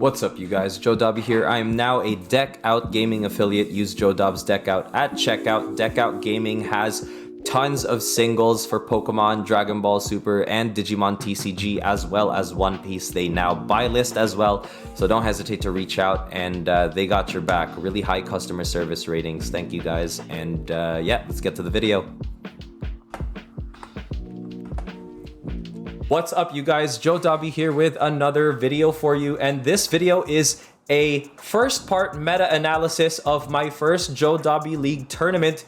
What's up, you guys? JoDobbi here. I am now a Deck Out Gaming affiliate. Use JoDobb's Deck Out at checkout. Deck Out Gaming has tons of singles for Pokemon, Dragon Ball Super, and Digimon TCG, as well as One Piece. They now buy list as well, so don't hesitate to reach out, and they got your back. Really high customer service ratings. Thank you, guys. And yeah, let's get to the video. What's up, you guys? JoDobbi here with another video for you, and this video is a first part meta-analysis of my first JoDobbi League tournament,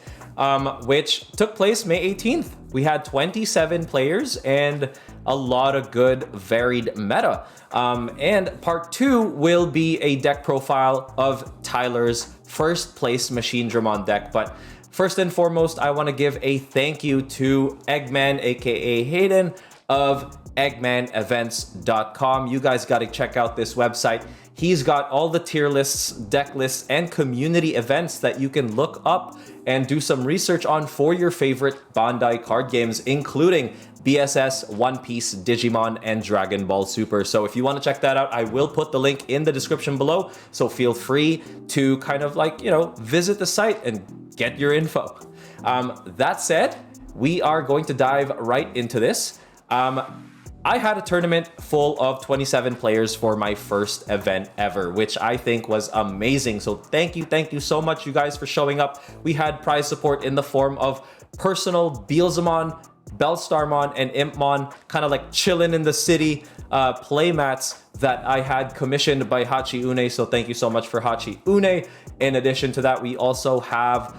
which took place May 18th. We had 27 players and a lot of good varied meta. And part 2 will be a deck profile of Tyler's first place machinedramon deck. But first and foremost, I want to give a thank you to Eggman, aka Hayden, of eggmanevents.com. You guys got to check out this website. He's got all the tier lists, deck lists, and community events that you can look up and do some research on for your favorite Bandai card games, including BSS, One Piece, Digimon, and Dragon Ball Super. So if you want to check that out, I will put the link in the description below. So feel free to kind of like, visit the site and get your info. That said, we are going to dive right into this. I had a tournament full of 27 players for my first event ever, which I think was amazing. So thank you so much, you guys, for showing up. We had prize support in the form of personal beelzemon, Bellstarmon, and Impmon, kind of like chilling in the city playmats that I had commissioned by Hachi Une. So thank you so much for Hachi Une. In addition to that, we also have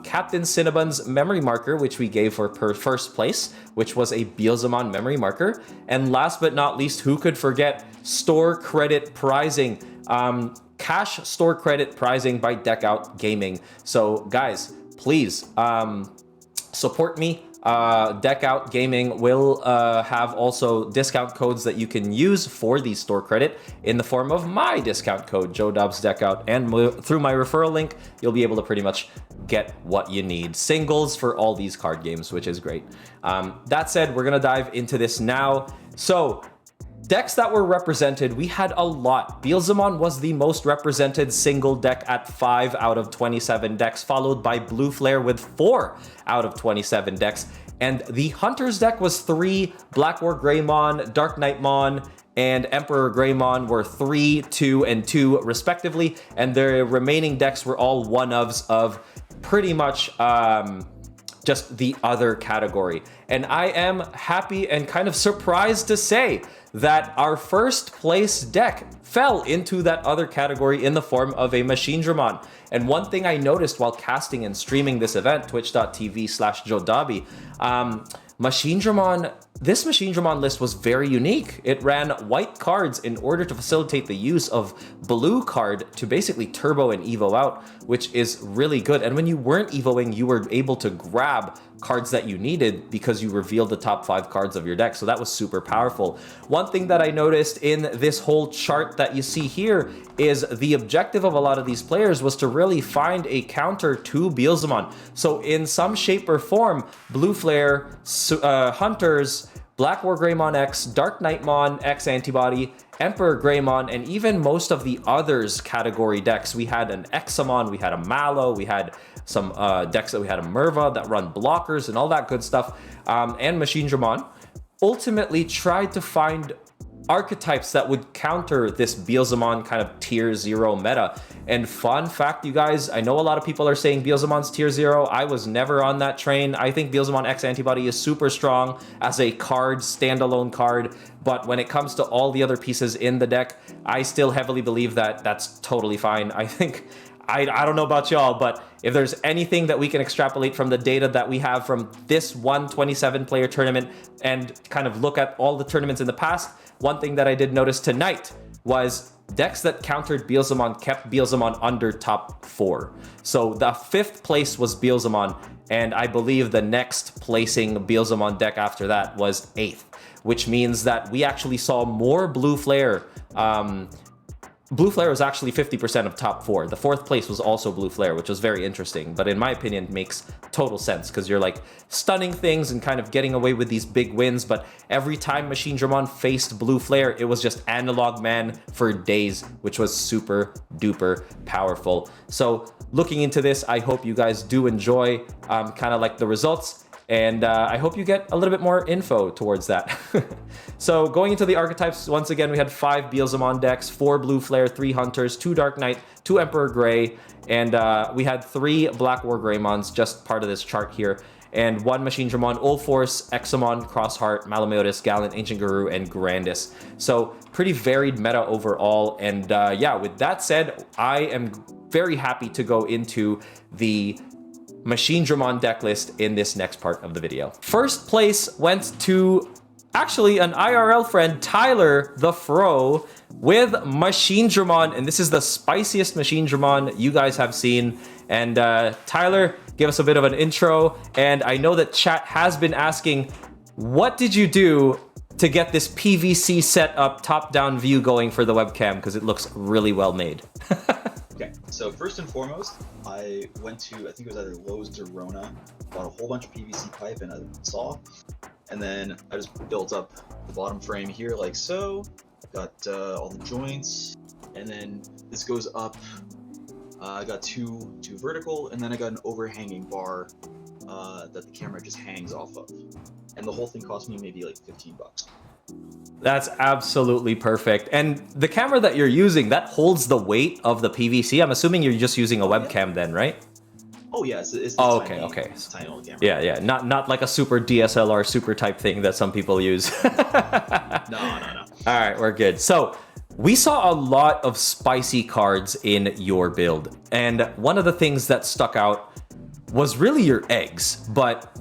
Captain Cinnabon's memory marker, which we gave for first place, which was a beelzemon memory marker. And last but not least, who could forget store credit prizing, cash store credit prizing by Deck Out Gaming. So guys, please support me. Deck Out Gaming will have also discount codes that you can use for the store credit in the form of my discount code, JoDobbs Deck Out, and through my referral link, you'll be able to pretty much get what you need. Singles for all these card games, which is great. That said, we're gonna dive into this now. So, decks that were represented, we had a lot. Beelzemon was the most represented single deck at 5 out of 27 decks, followed by Blue Flare with 4 out of 27 decks. And the Hunter's deck was 3, Black War Greymon, Dark Knightmon, and Emperor Greymon were 3, 2, and 2 respectively. And the remaining decks were all one-ofs of pretty much just the other category. And I am happy and kind of surprised to say that our first place deck fell into that other category in the form of a machinedramon. And one thing I noticed while casting and streaming this event, twitch.tv/JoDobbi, this machinedramon list was very unique. It ran white cards in order to facilitate the use of blue card to basically turbo and evo out, which is really good. And when you weren't evoing, you were able to grab cards that you needed because you revealed the top 5 cards of your deck. So that was super powerful. One thing that I noticed in this whole chart that you see here is the objective of a lot of these players was to really find a counter to beelzemon. So in some shape or form, Blue Flare, Hunters, Black War Greymon X, Dark Knightmon X Antibody, Emperor Greymon, and even most of the others category decks. We had an Examon, we had a Mallow, we had some decks that we had a Merva that run blockers and all that good stuff. And machinedramon ultimately tried to find archetypes that would counter this beelzemon kind of tier 0 meta. And fun fact, you guys, I know a lot of people are saying beelzemon's tier 0. I was never on that train. I think beelzemon X Antibody is super strong as a card, standalone card. But when it comes to all the other pieces in the deck, I still heavily believe that that's totally fine. I think, I don't know about y'all, but if there's anything that we can extrapolate from the data that we have from this 127 player tournament and kind of look at all the tournaments in the past, one thing that I did notice tonight was decks that countered beelzemon kept beelzemon under top 4. So the 5th place was beelzemon, and I believe the next placing beelzemon deck after that was 8th, which means that we actually saw more Blue Flare Blue Flare was actually 50% of top 4. The 4th place was also Blue Flare, which was very interesting, but in my opinion makes total sense because you're like stunning things and kind of getting away with these big wins. But every time machinedramon faced Blue Flare, it was just Analog Man for days, which was super duper powerful. So looking into this, I hope you guys do enjoy kind of like the results. And I hope you get a little bit more info towards that. So going into the archetypes, once again, we had 5 beelzemon decks, 4 Blue Flare, 3 Hunters, 2 Dark Knight, 2 Emperor Grey, and we had 3 Black War Greymons, just part of this chart here, and 1 machinedramon, Ulforce, Examon, Crossheart, Malameotis, Gallant, Ancient Guru, and Grandis. So pretty varied meta overall. And yeah, with that said, I am very happy to go into the machinedramon deck list in this next part of the video. First place went to actually an IRL friend, Tyler the Fro, with machinedramon, and this is the spiciest machinedramon you guys have seen. And Tyler, give us a bit of an intro. And I know that chat has been asking, what did you do to get this PVC set up, top-down view going for the webcam? Because it looks really well made. Okay, so first and foremost, I went to, I think it was either Lowe's or Rona, bought a whole bunch of PVC pipe and a saw, and then I just built up the bottom frame here like so, got all the joints, and then this goes up, I got two vertical, and then I got an overhanging bar that the camera just hangs off of. And the whole thing cost me maybe like 15 bucks. That's absolutely perfect. And the camera that you're using, that holds the weight of the PVC. I'm assuming you're just using a webcam then, right? Oh yeah, it's oh, tiny, okay. It's a tiny little camera. Yeah, not like a super DSLR super type thing that some people use. No. All right, we're good. So we saw a lot of spicy cards in your build. And one of the things that stuck out was really your eggs, but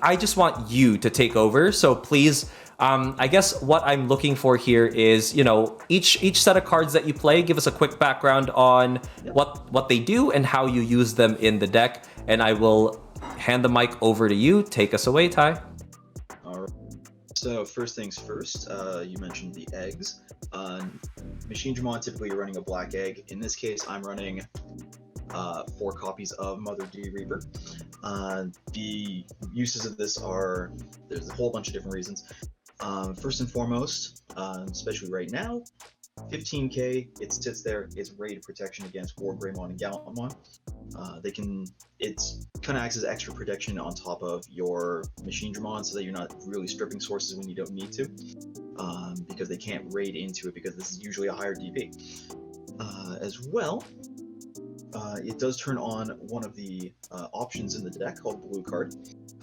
I just want you to take over. So please, I guess what I'm looking for here is, you know, each set of cards that you play, give us a quick background on what they do and how you use them in the deck. And I will hand the mic over to you. Take us away, Ty. All right. So first things first, you mentioned the eggs. machinedramon, typically you're running a black egg. In this case, I'm running 4 copies of Mother D Reaper. The uses of this are, there's a whole bunch of different reasons. First and foremost, especially right now, 15k, it sits there, it's raid protection against War Greymon and Gallantmon. It's kind of acts as extra protection on top of your machinedramon so that you're not really stripping sources when you don't need to, because they can't raid into it because this is usually a higher DP. As well, it does turn on one of the options in the deck called Blue Card.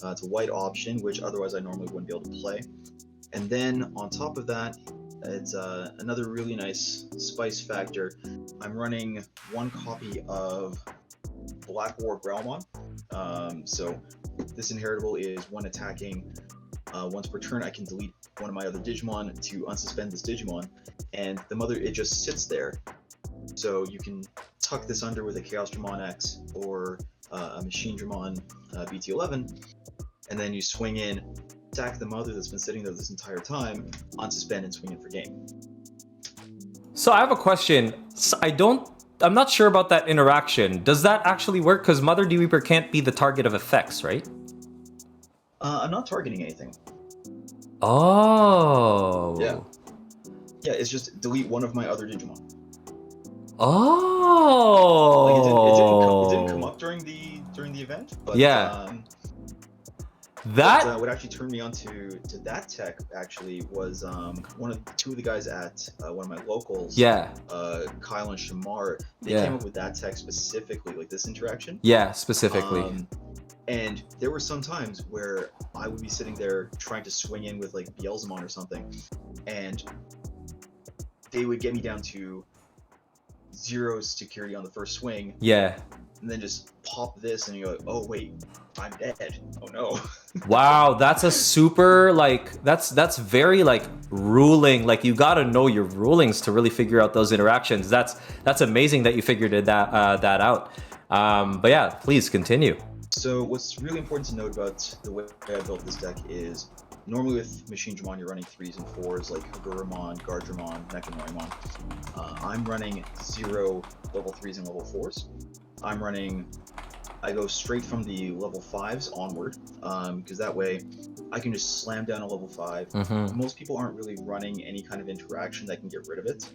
It's a white option, which otherwise I normally wouldn't be able to play. And then on top of that, it's another really nice spice factor. I'm running 1 copy of Black War Growlmon. So this inheritable is when attacking, once per turn I can delete one of my other Digimon to unsuspend this Digimon, and the mother, it just sits there. So you can tuck this under with a Chaos Dramon X or a machinedramon BT11, and then you swing in, attack the mother that's been sitting there this entire time, unsuspend and swing in for game. So I have a question. I'm not sure about that interaction. Does that actually work? Because Mother D Reaper can't be the target of effects, right? I'm not targeting anything. Oh. Yeah. Yeah, it's just delete one of my other Digimon. Oh. Like it didn't come up during the event, but yeah. That what actually turned me on to that tech actually was two of the guys at one of my locals, Kyle and Shamar. They came up with that tech specifically, like this interaction. Yeah, specifically. And there were some times where I would be sitting there trying to swing in with like beelzemon or something, and they would get me down to 0 security on the first swing. Yeah. And then just pop this and you're like, oh wait, I'm dead. Oh no. Wow, that's a super, like, that's very like ruling. Like you gotta know your rulings to really figure out those interactions. That's amazing that you figured that out. But yeah, please continue. So what's really important to note about the way I built this deck is Normally with machinedramon, you're running 3s and 4s like Haguramon, Dramon, machinedramon. I'm running 0 level 3s and level 4s. I go straight from the level 5s onward, because that way I can just slam down a level 5. Most people aren't really running any kind of interaction that can get rid of it.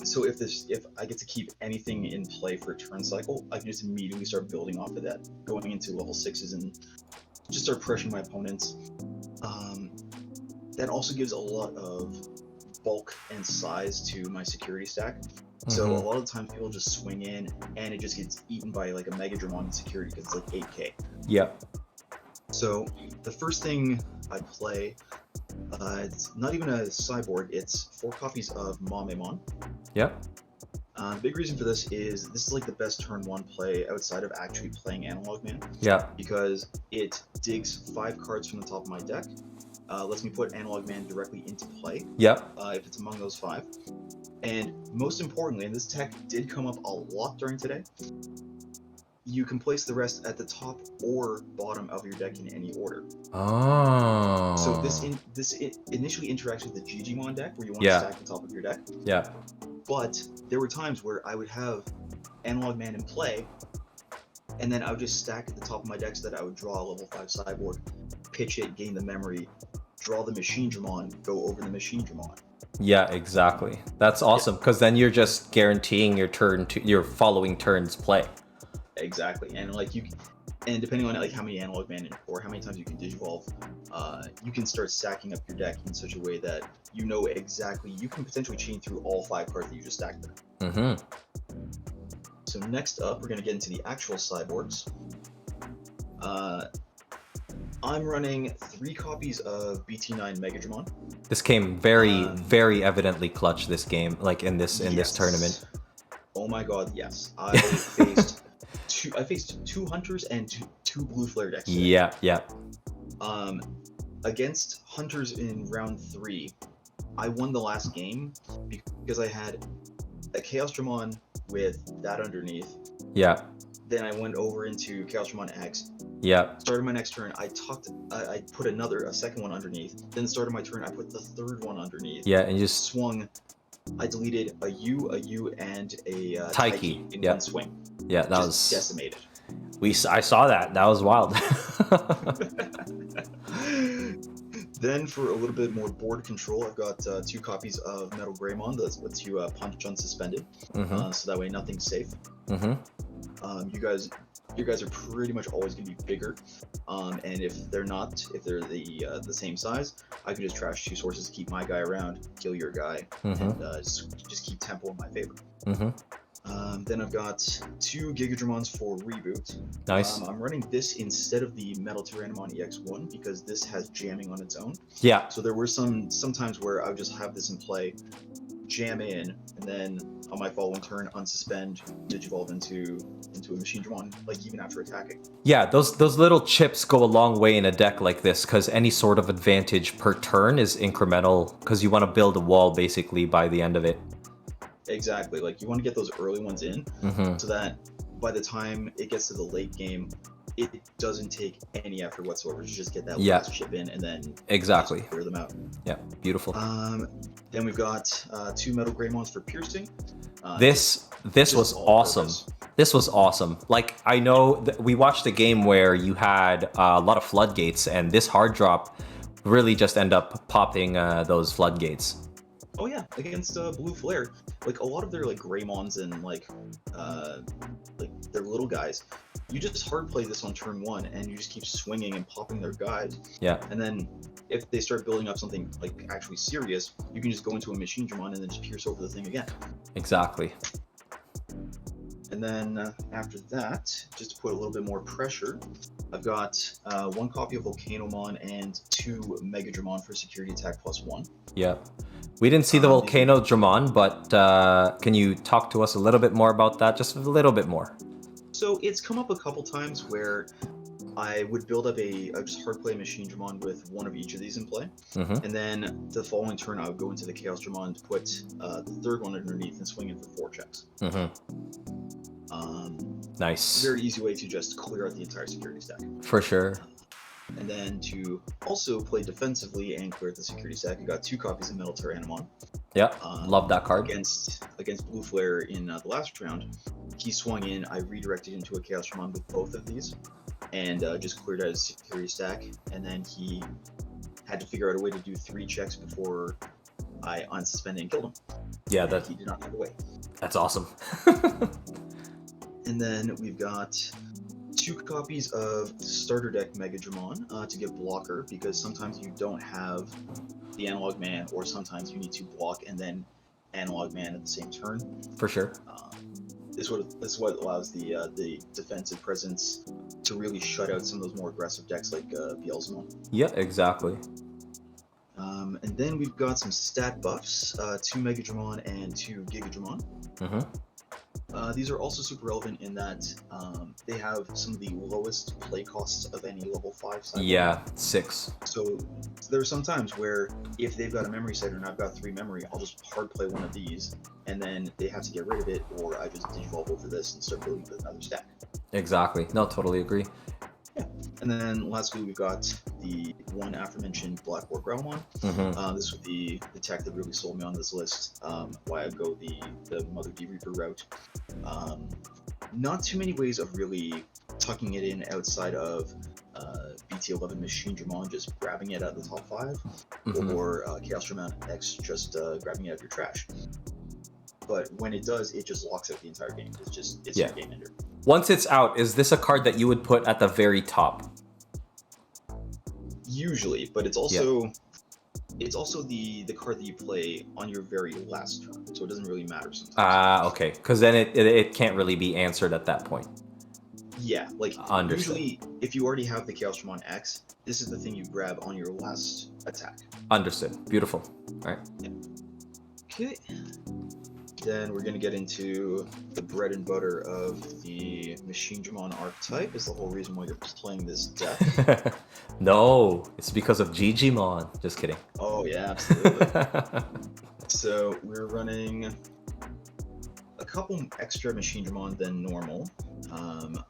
So if I get to keep anything in play for a turn cycle, I can just immediately start building off of that, going into level 6s and just start pressuring my opponents. That also gives a lot of bulk and size to my security stack. So a lot of the times people just swing in and it just gets eaten by like a Mega Dramon in security because it's like 8k. Yep. So the first thing I play, it's not even a sideboard, it's 4 copies of Mamemon. Yep. Big reason for this is like the best turn 1 play outside of actually playing Analog Man. Yeah. Because it digs 5 cards from the top of my deck, lets me put Analog Man directly into play. Yep. If it's among those 5. And most importantly, and this tech did come up a lot during today, you can place the rest at the top or bottom of your deck in any order. Oh. So this initially interacts with the Digimon deck where you want to stack the top of your deck. Yeah. But there were times where I would have Analog Man in play, and then I would just stack at the top of my deck so that I would draw a level 5 sideboard, pitch it, gain the memory, draw the machinedramon, go over the machinedramon. Yeah, exactly. That's awesome because then you're just guaranteeing your following turn's play. Exactly, and like and depending on like how many Analog Man or how many times you can digivolve, you can start stacking up your deck in such a way that you know exactly you can potentially chain through all 5 cards that you just stacked there. So next up, we're gonna get into the actual sideboards. I'm running 3 copies of BT9 Mega Dramon. This came very evidently clutch this game, like in this tournament. Oh my god, yes. I faced two hunters and two blue flare decks today. Yeah. Against hunters in round 3, I won the last game because I had a Chaos Dramon with that underneath. Yeah. Then I went over into Chaos Dramon X. Yeah. Started my next turn, I put a second one underneath. Then started my turn, I put the third one underneath. Yeah, and you just swung. I deleted a U, and a Taiki in one swing. Yeah, that just was decimated. I saw that. That was wild. Then for a little bit more board control, I've got 2 copies of Metal Greymon that lets you punch unsuspended, so that way nothing's safe. You guys are pretty much always going to be bigger, and if they're the same size, I can just trash 2 sources, keep my guy around, kill your guy, and just keep tempo in my favor. Then I've got 2 Gigadramons for reboot. Nice. I'm running this instead of the Metal Tyrannomon EX1 because this has jamming on its own. Yeah. So there were some times where I would just have this in play, jam in, and then on my following turn unsuspend, digivolve into a machinedramon, like even after attacking. Yeah, those little chips go a long way in a deck like this because any sort of advantage per turn is incremental because you want to build a wall basically by the end of it. Exactly, like you want to get those early ones in so that by the time it gets to the late game, it doesn't take any effort whatsoever to just get that last chip in and then exactly clear them out. Yeah, beautiful. Then we've got 2 Metal Greymons for piercing. This was awesome. This was awesome. Like, I know we watched a game where you had a lot of floodgates, and this hard drop really just end up popping those floodgates. Oh yeah, against Blue Flare, like a lot of their like Greymons and like their little guys, you just hard play this on turn 1 and you just keep swinging and popping their guys. Yeah. And then if they start building up something like actually serious, you can just go into a machinedramon and then just pierce over the thing again. Exactly. And then after that, just to put a little bit more pressure, I've got 1 copy of Volcanomon and 2 Mega Dramon for security attack +1. Yeah. We didn't see the Volcano Dramon, but can you talk to us a little bit more about that? Just a little bit more. So it's come up a couple times where I would build up a just hard play machinedramon with 1 of each of these in play. And then the following turn, I would go into the Chaos Dramon to put the 3rd one underneath and swing it for 4 checks. Nice. Very easy way to just clear out the entire security stack. For sure. And then to also play defensively and clear the security stack, you got 2 copies of Metal Tyrannomon. Yeah, love that card. Against Blue Flare in the last round, he swung in. I redirected into a Chaos Dramon with both of these, and just cleared out his security stack. And then he had to figure out a way to do 3 checks before I unsuspended and killed him. Yeah, that he did not have a way. That's awesome. And then we've got 2 copies of Starter Deck Mega Dramon to give blocker, because sometimes you don't have the Analog Man, or sometimes you need to block and then Analog Man at the same turn. For sure. This is what allows the defensive presence to really shut out some of those more aggressive decks like beelzemon. Yeah, exactly. And then we've got some stat buffs, 2 Mega Dramon and 2 Giga Dramon. These are also super relevant in that they have some of the lowest play costs of any level 5 side. Yeah, 6. So there are some times where if they've got a memory center and I've got 3 memory, I'll just hard play one of these, and then they have to get rid of it, or I just digivolve over this and start building with another stack. Exactly. No, totally agree. Yeah. And then lastly, we've got the one aforementioned Black War Growlmon. This would be the tech that really sold me on this list. Why I go the Mother D Reaper route. Not too many ways of really tucking it in outside of BT11 Machine Dramon just grabbing it out of the top 5, or Chaos Dramon X just grabbing it out of your trash. But when it does, it just locks out the entire game. It's your game ender. Once it's out, is this a card that you would put at the very top? Usually, but it's also the card that you play on your very last turn, so it doesn't really matter sometimes. Okay, because then it can't really be answered at that point. Yeah, like Understood. usually if you already have the Chaos Dramon X, this is the thing you grab on your last attack. Understood. Beautiful. All right. Yeah. Okay. Then we're going to get into the bread and butter of the Machine Dramon archetype. Is the whole reason why you're playing this deck. No, it's because of Digimon. Just kidding. Oh yeah, absolutely. So we're running a couple extra Machine Dramon than normal.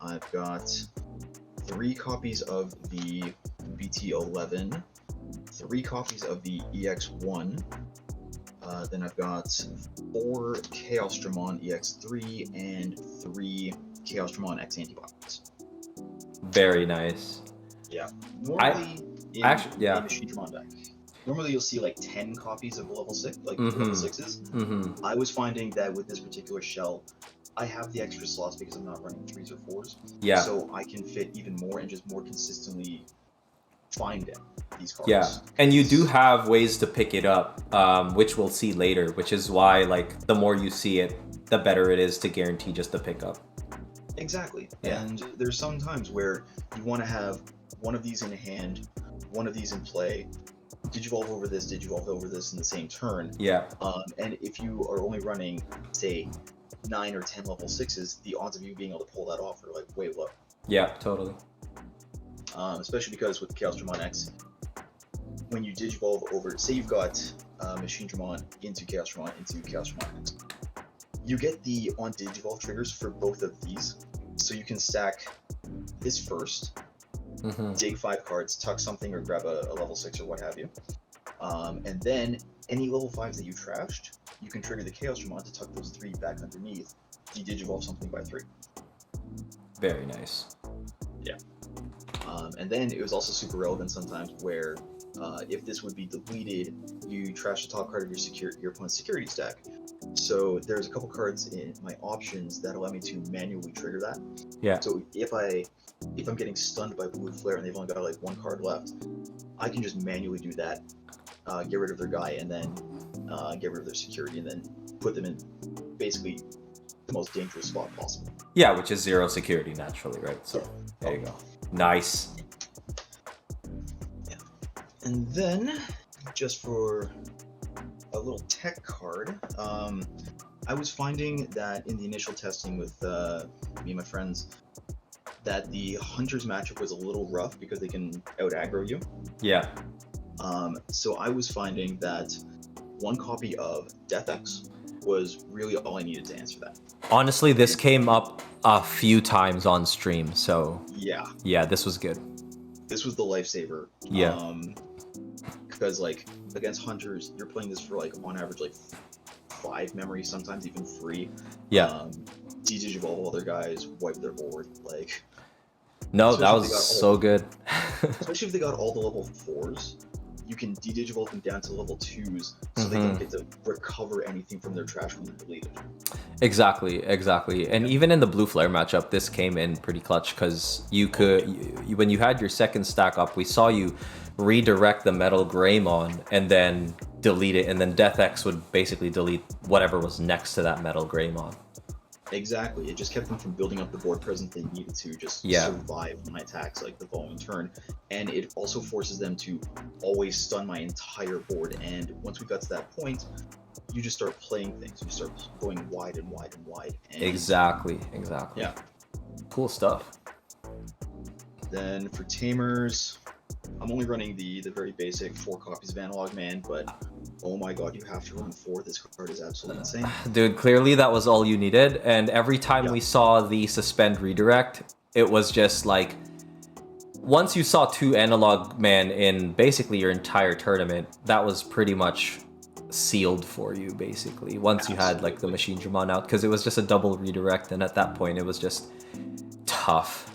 I've got 3 copies of the BT11, 3 copies of the EX1. Then I've got 4 Chaos Dramon EX3 and 3 Chaos Dramon X Antibodies. Very nice. Yeah. Normally, in Machine Dramon deck, normally you'll see like 10 copies of level 6, like level 6s. I was finding that with this particular shell, I have the extra slots because I'm not running 3s or 4s. Yeah. So I can fit even more and just more consistently find it. These cards. Yeah, and you do have ways to pick it up, which we'll see later, which is why like the more you see it, the better it is to guarantee just the pickup. Exactly. Yeah. And there's some times where you want to have one of these in hand, one of these in play, digivolve over this in the same turn. Yeah. And if you are only running, say, 9 or 10 level 6s, the odds of you being able to pull that off are like way low. Yeah, totally. Especially because with Chaos Dramon X, when you digivolve over, say you've got Machine Dramon into Chaos Dramon X, you get the on digivolve triggers for both of these, so you can stack this first, dig 5 cards, tuck something, or grab a level 6 or what have you, and then any level 5s that you trashed, you can trigger the Chaos Dramon to tuck those 3 back underneath, de-digivolve something by 3. Very nice. Yeah. And then it was also super relevant sometimes where if this would be deleted, you trash the top card of your opponent's security stack. So there's a couple cards in my options that allow me to manually trigger that. Yeah. So if I'm getting stunned by Blue Flare and they've only got like 1 card left, I can just manually do that, get rid of their guy, and then get rid of their security, and then put them in basically the most dangerous spot possible. Yeah, which is 0 security naturally, right? So there you go. Nice. Yeah. And then, just for a little tech card, I was finding that in the initial testing with me and my friends, that the Hunters matchup was a little rough because they can out-aggro you. Yeah. So I was finding that 1 copy of Death X was really all I needed to answer that. Honestly, this came up a few times on stream, so yeah, this was good. this was the lifesaver. Yeah. Because like against hunters, you're playing this for like on average like 5 memories, sometimes even 3. Yeah. De-digivolve other guys, wipe their board, like. No, that was so good. Especially if they got all the level 4s, you can de-digivolve them down to level 2s, so they don't get to recover anything from their trash when they're deleted. Exactly. And even in the blue flare matchup, this came in pretty clutch because you could, when you had your second stack up, we saw you redirect the metal Greymon and then delete it, and then Death X would basically delete whatever was next to that metal Greymon. Exactly. It just kept them from building up the board presence they needed to just survive my attacks like the following turn. And it also forces them to always stun my entire board. And once we got to that point, you just start playing things. You start going wide and wide and wide. And exactly. Yeah. Cool stuff. Then for Tamers, I'm only running the very basic 4 copies of Analog Man, but oh my god, you have to run 4. This card is absolutely insane. Dude, clearly that was all you needed. And every time we saw the suspend redirect, it was just like, once you saw 2 Analog Man in basically your entire tournament, that was pretty much sealed for you, basically. Once you had like the machinedramon out, because it was just a double redirect, and at that point it was just tough.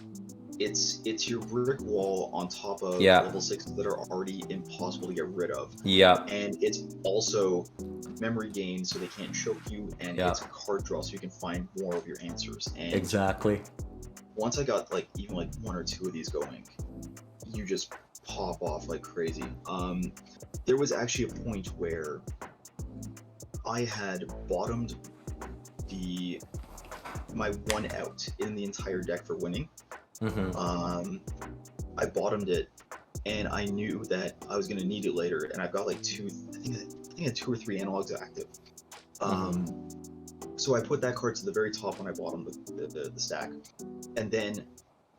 It's your brick wall on top of level 6 that are already impossible to get rid of. Yeah. And it's also memory gain, so they can't choke you, and it's a card draw, so you can find more of your answers. And exactly. Once I got like even like 1 or 2 of these going, you just pop off like crazy. There was actually a point where I had bottomed my 1 out in the entire deck for winning. I bottomed it, and I knew that I was going to need it later, and I've got like 2, I think I had 2 or 3 analogs active. So I put that card to the very top when I bottomed the stack, and then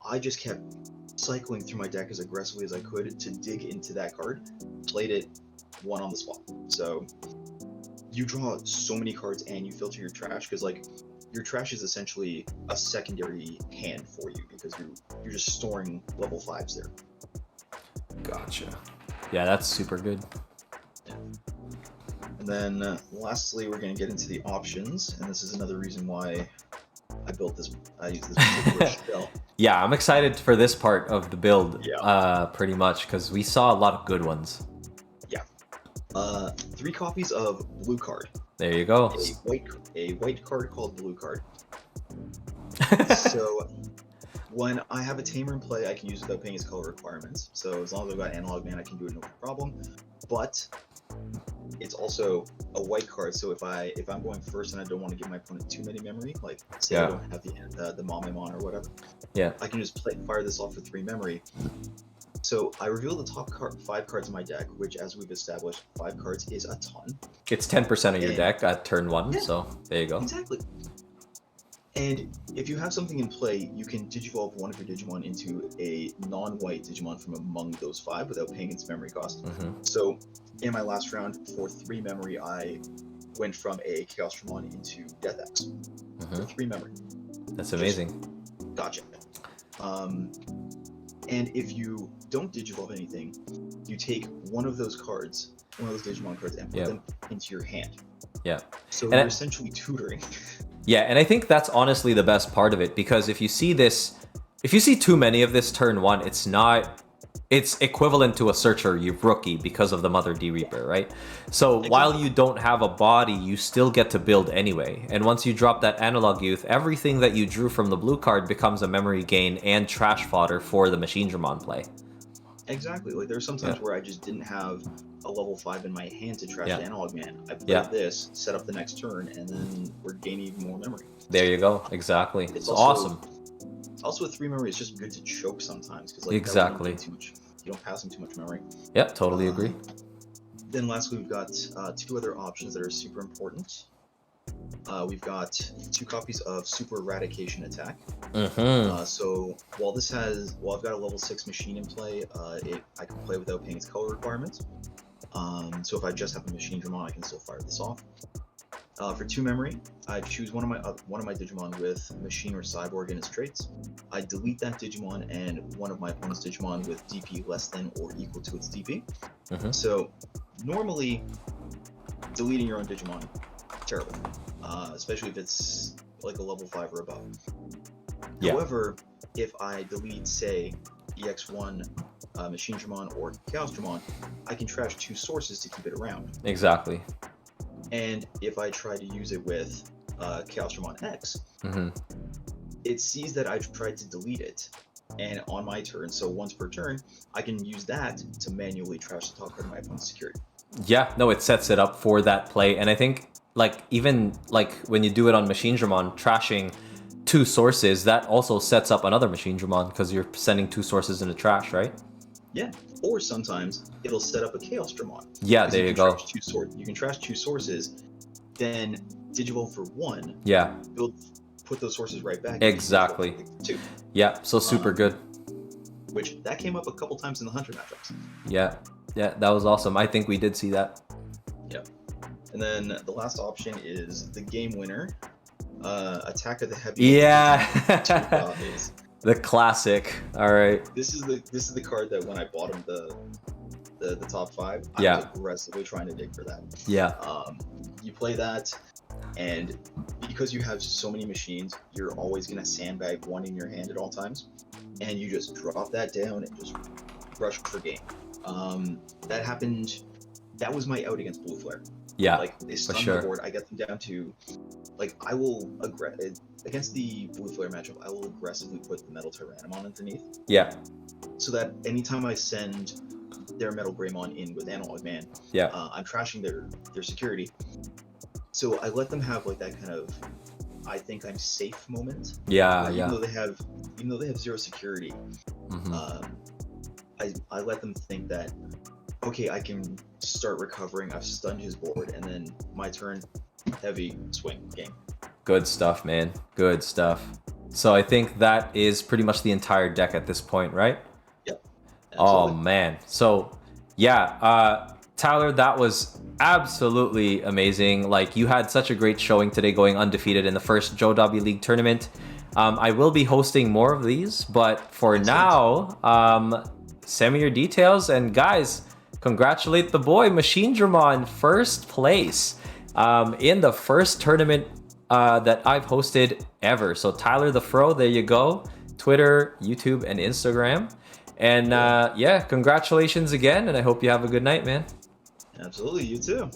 I just kept cycling through my deck as aggressively as I could to dig into that card, played it, won on the spot. So you draw so many cards and you filter your trash, because like your trash is essentially a secondary hand for you, because you're just storing level 5s there. Gotcha. Yeah, that's super good. Yeah. And then lastly, we're going to get into the options, and this is another reason why I built this. I use this particular spell. Yeah, I'm excited for this part of the build, pretty much, because we saw a lot of good ones. Yeah. 3 copies of Blue Card. There you go. A white card called Blue Card. So when I have a Tamer in play, I can use it without paying its color requirements. So as long as I've got Analog Man, I can do it no problem. But it's also a white card, so if I'm going first and I don't want to give my opponent too many memory, like say I don't have the Momemon or whatever, I can just fire this off for 3 memory. So I reveal the top 5 cards in my deck, which, as we've established, 5 cards is a ton. It's 10% of your deck at turn 1, so there you go. Exactly. And if you have something in play, you can digivolve one of your Digimon into a non-white Digimon from among those 5 without paying its memory cost. So in my last round, for 3 memory, I went from a Chaos Dramon into Death X for 3 memory. That's amazing. Gotcha. And if you don't digivolve anything, you take one of those cards, one of those Digimon cards, and put them into your hand. Yeah. So you're essentially tutoring. Yeah, and I think that's honestly the best part of it, because if you see too many of this turn 1, it's equivalent to a Searcher, you rookie, because of the Mother D Reaper, right? So while you don't have a body, you still get to build anyway. And once you drop that Analog Youth, everything that you drew from the blue card becomes a memory gain and trash fodder for the machinedramon play. Exactly. Like there's sometimes where I just didn't have a level 5 in my hand to trash the Analog Man. I played this, set up the next turn, and then we're gaining even more memory. There you go. Exactly. It's awesome. Also, with 3 memory, it's just good to choke sometimes, because like you don't pass them too much memory. Yeah, totally agree. Then lastly, we've got 2 other options that are super important. We've got 2 copies of Super Eradication Attack. So while I've got a level 6 machine in play, I can play without paying its color requirements. So if I just have a Machinedramon, I can still fire this off. For 2 memory, I choose one of my Digimon with Machine or Cyborg in its traits. I delete that Digimon and one of my opponent's Digimon with DP less than or equal to its DP. So normally, deleting your own Digimon, terrible, especially if it's like a level 5 or above. Yeah. However, if I delete, say, EX1 machinedramon or Chaosdramon, I can trash 2 sources to keep it around. Exactly. And if I try to use it with Chaosdramon X, it sees that I've tried to delete it, and on my turn, so once per turn, I can use that to manually trash the top card of my opponent's security. Yeah, no, it sets it up for that play, and I think like even like when you do it on machinedramon, trashing 2 sources, that also sets up another machinedramon because you're sending 2 sources in the trash, right? Yeah, or sometimes it'll set up a Chaosdramon. Yeah, there you go. You can trash 2 sources, then Digivolve for 1. Yeah. It'll put those sources right back. Exactly. 2. Yeah, so super good. Which that came up a couple times in the Hunter matchups. Yeah, that was awesome. I think we did see that. Yep. And then the last option is the game winner, Attack of the Heavy. Yeah. 2 copies. The classic. All right. This is the card that when I bought him the top 5, I was aggressively trying to dig for that. Yeah. You play that, and because you have so many machines, you're always gonna sandbag one in your hand at all times, and you just drop that down and just rush for game. That happened. That was my out against Blue Flare. Yeah. Like they stun the board. I get them down to, like I will against the Blue Flare matchup. I will aggressively put the Metal Tyrannomon underneath. Yeah. So that anytime I send their Metal Greymon in with Analog Man, I'm trashing their security. So I let them have like that kind of, I think I'm safe moment. Yeah, even though they have 0 security, I let them think that, okay, I can start recovering. I've stunned his board, and then my turn, heavy swing game. Good stuff, man. Good stuff. So I think that is pretty much the entire deck at this point, right? Yep. Absolutely. Oh man. So yeah, Tyler, that was absolutely amazing. Like you had such a great showing today, going undefeated in the first JoDobbi League tournament. I will be hosting more of these, but for now, send me your details, and guys, congratulate the boy machinedramon, first place in the first tournament that I've hosted ever. So Tyler the Fro, there you go. Twitter, YouTube, and Instagram. And yeah, congratulations again, and I hope you have a good night, man. Absolutely, you too.